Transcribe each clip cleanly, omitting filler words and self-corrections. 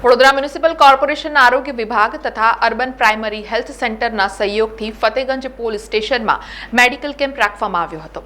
Vadodara municipal કોર્પોરેશનના આરોગ્ય વિભાગ તથા અર્બન પ્રાઇમરી હેલ્થ સેન્ટરના સહયોગથી ફતેગંજ પોલીસ સ્ટેશનમાં મેડિકલ કેમ્પ રાખવામાં આવ્યો હતો।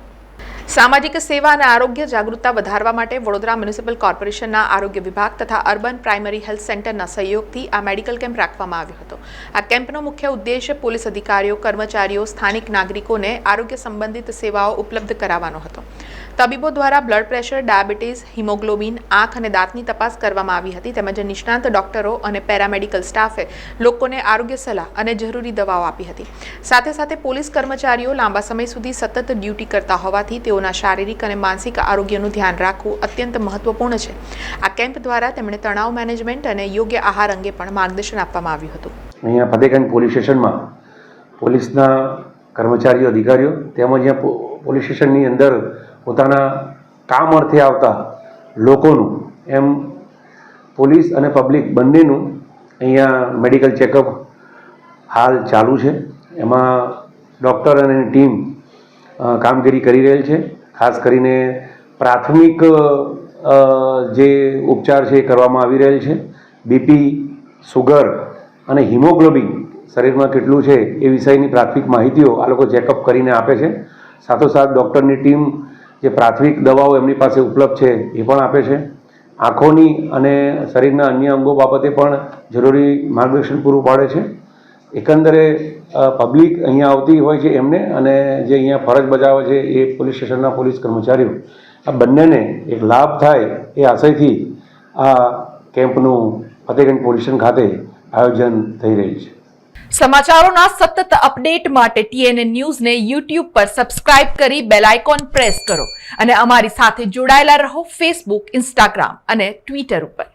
સામાજિક સેવા અને આરોગ્ય જાગૃતતા વધારવા માટે વડોદરા મ્યુનિસિપલ કોર્પોરેશનના આરોગ્ય વિભાગ તથા અર્બન પ્રાઇમરી હેલ્થ સેન્ટરના સહયોગથી આ મેડિકલ કેમ્પ રાખવામાં આવ્યો હતો। આ કેમ્પનો મુખ્ય ઉદ્દેશ્ય પોલીસ અધિકારીઓ, કર્મચારીઓ, સ્થાનિક નાગરિકોને આરોગ્ય સંબંધિત સેવાઓ ઉપલબ્ધ કરાવવાનો હતો। તબીબો દ્વારા બ્લડ પ્રેશર, ડાયાબિટીસ, હિમોગ્લોબિન, આંખ અને દાંતની તપાસ કરવામાં આવી હતી તેમજ નિષ્ણાંત ડોક્ટરો અને પેરામેડિકલ સ્ટાફે લોકોને આરોગ્ય સલાહ અને જરૂરી દવાઓ આપી હતી। સાથે સાથે પોલીસ કર્મચારીઓ લાંબા સમય સુધી સતત ડ્યુટી કરતા હોવાથી તેઓના શારીરિક અને માનસિક આરોગ્યનું ધ્યાન રાખવું અત્યંત મહત્વપૂર્ણ છે। આ કેમ્પ દ્વારા તેમણે તણાવ મેનેજમેન્ટ અને યોગ્ય આહાર અંગે પણ માર્ગદર્શન આપવામાં આવ્યું હતું। અહીંયા ફતેગંજ પોલીસ સ્ટેશનમાં પોલીસના કર્મચારીઓ, અધિકારીઓ તેમજ પોલીસ સ્ટેશનની અંદર પોતાના કામ અર્થે આવતા લોકોનું એમ પોલીસ અને પબ્લિક બંનેનું અહીંયા મેડિકલ ચેકઅપ હાલ ચાલુ છે। એમાં ડૉક્ટર અને ટીમ કામગીરી કરી રહેલ છે। ખાસ કરીને પ્રાથમિક જે ઉપચાર છે એ કરવામાં આવી રહેલ છે। બીપી, સુગર અને હિમોગ્લોબિન શરીરમાં કેટલું છે એ વિષયની પ્રાથમિક માહિતીઓ આ લોકો ચેકઅપ કરીને આપે છે। સાથોસાથ ડૉક્ટરની ટીમ જે પ્રાથમિક દવાઓ એમની પાસે ઉપલબ્ધ છે એ પણ આપે છે। આંખોની અને શરીરના અન્ય અંગો બાબતે પણ જરૂરી માર્ગદર્શન પૂરું પાડે છે। એકંદરે પબ્લિક અહીંયા આવતી હોય છે એમને અને જે અહીંયા ફરજ બજાવે છે એ પોલીસ સ્ટેશનના પોલીસ કર્મચારીઓ આ બંનેને એક લાભ થાય એ આશયથી આ કેમ્પનું ફતેગંજ પોલીસ સ્ટેશન ખાતે આયોજન થઈ રહ્યું છે। સમાચારોના સતત અપડેટ માટે TNN ન્યૂઝને YouTube પર સબસ્ક્રાઇબ કરી બેલ આઇકોન પ્રેસ કરો અને અમારી સાથે જોડાયેલા રહો Facebook, Instagram અને Twitter ઉપર।